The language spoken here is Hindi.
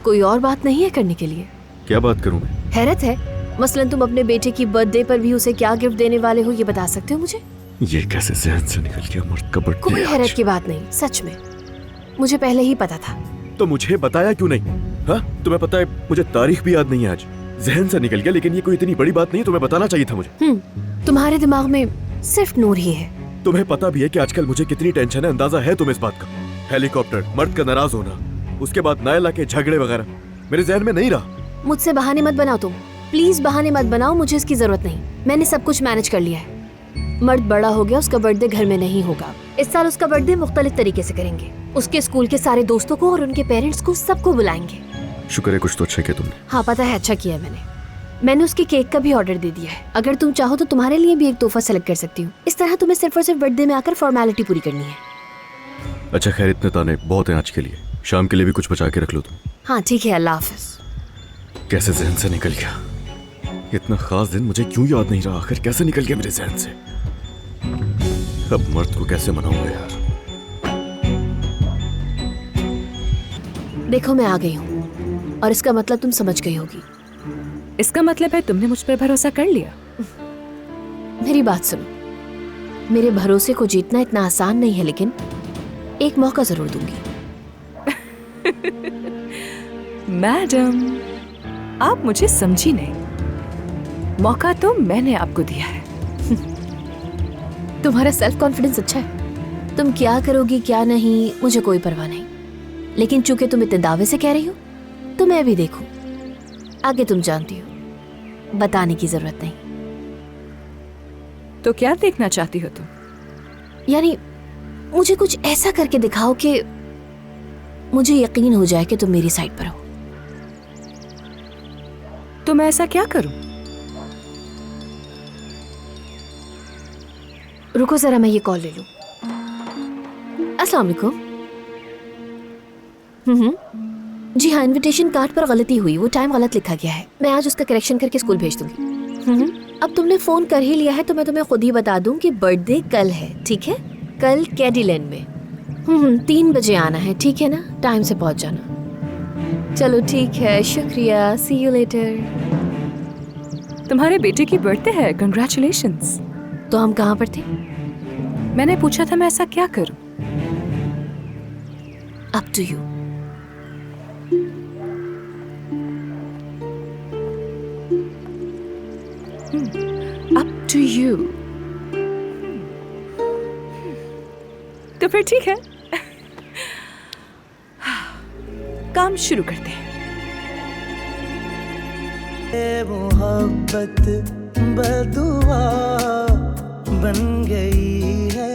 कोई और बात नहीं है करने के लिए? क्या बात करूं मैं? हैरत है, मसलन तुम अपने बेटे की बर्थडे पर भी उसे क्या गिफ्ट देने वाले हो ये बता सकते हो मुझे? ये कैसे जहन से निकल गया मर्द का बर्थडे? कोई हैरत की बात नहीं, सच में मुझे पहले ही पता था। तो मुझे बताया क्यों नहीं? हाँ, तुम्हें पता है मुझे तारीख भी याद नहीं है आज। जहन से निकल गया, लेकिन ये कोई इतनी बड़ी बात नहीं, तुम्हें बताना चाहिए था मुझे। तुम्हारे दिमाग में सिर्फ नूर ही है। तुम्हें पता भी है कि आजकल मुझे कितनी टेंशन है, अंदाजा है तुम्हें इस बात का? हेलीकॉप्टर, मर्द का नाराज होना, उसके बाद नायला के झगड़े वगैरह मेरे जहन में नहीं रहा। मुझसे बहाने मत बनाओ तुम, प्लीज बहाने मत बनाओ, मुझे इसकी जरूरत नहीं। मैंने सब कुछ मैनेज कर लिया है। मर्द बड़ा हो गया, उसका बर्थडे घर में नहीं होगा। इस साल उसका बर्थडे मुख्तलिफ तरीके से करेंगे। उसके स्कूल के सारे दोस्तों को और उनके पेरेंट्स को सबको बुलाएंगे। शुक्र है कुछ तो अच्छा किया तुमने। हाँ पता है, अच्छा किया है मैंने उसके केक का भी ऑर्डर दे दिया है। अगर तुम चाहो तो तुम्हारे लिए भी एक तोहफा सेलेक्ट कर सकती हूँ। इस तरह तुम्हें सिर्फ और सिर्फ बर्थडे में आकर फॉर्मेलिटी पूरी करनी है। अच्छा खैर, इतने ताने बहुत हैं आज के लिए, शाम के लिए भी कुछ बचा के रख लो तुम। हाँ ठीक है, अल्लाह हाफिज। कैसे जहन से निकल गया इतना खास दिन, मुझे क्यों याद नहीं रहा? आखिर कैसे निकल गया मेरे जहन से? अब मर्द को कैसे मनाऊंगा यार? देखो मैं आ गई हूँ और इसका मतलब तुम समझ गई होगी। इसका मतलब है तुमने मुझ पर भरोसा कर लिया। मेरी बात सुनो, मेरे भरोसे को जीतना इतना आसान नहीं है, लेकिन एक मौका जरूर दूंगी। मैडम, आप मुझे समझी नहीं। मौका तो मैंने आपको दिया है। तुम्हारा सेल्फ कॉन्फिडेंस अच्छा है। तुम क्या करोगी क्या नहीं मुझे कोई परवाह नहीं, लेकिन चूंकि तुम इतने दावे से कह रही हो तो मैं भी देखूं। आगे तुम जानती हो, बताने की जरूरत नहीं। तो क्या देखना चाहती हो तुम? यानी मुझे कुछ ऐसा करके दिखाओ कि मुझे यकीन हो जाए कि तुम मेरी साइड पर हो। तो मैं ऐसा क्या करूं? रुको जरा, मैं ये कॉल ले लूं। अस्सलाम वालेकुम। जी हाँ, इनविटेशन कार्ड पर गलती हुई, वो टाइम गलत लिखा गया है। मैं आज उसका करेक्शन करके स्कूल भेज दूंगी। अब तुमने फोन कर ही लिया है तो मैं तुम्हें खुद ही बता दूं कि बर्थडे कल है, ठीक है? कल कैडीलैंड में 3 बजे आना है, ठीक है ना? टाइम से पहुंच जाना। चलो ठीक है, शुक्रिया, सी यू लेटर। तुम्हारे बेटे की बर्थडे है, कंग्रेचुलेशंस। तो हम कहाँ पर थे? मैंने पूछा था मैं ऐसा क्या करूं। Up to you. Up to you. तो फिर ठीक है, काम शुरू करते हैं। मोहब्बत बदुआ बन गई है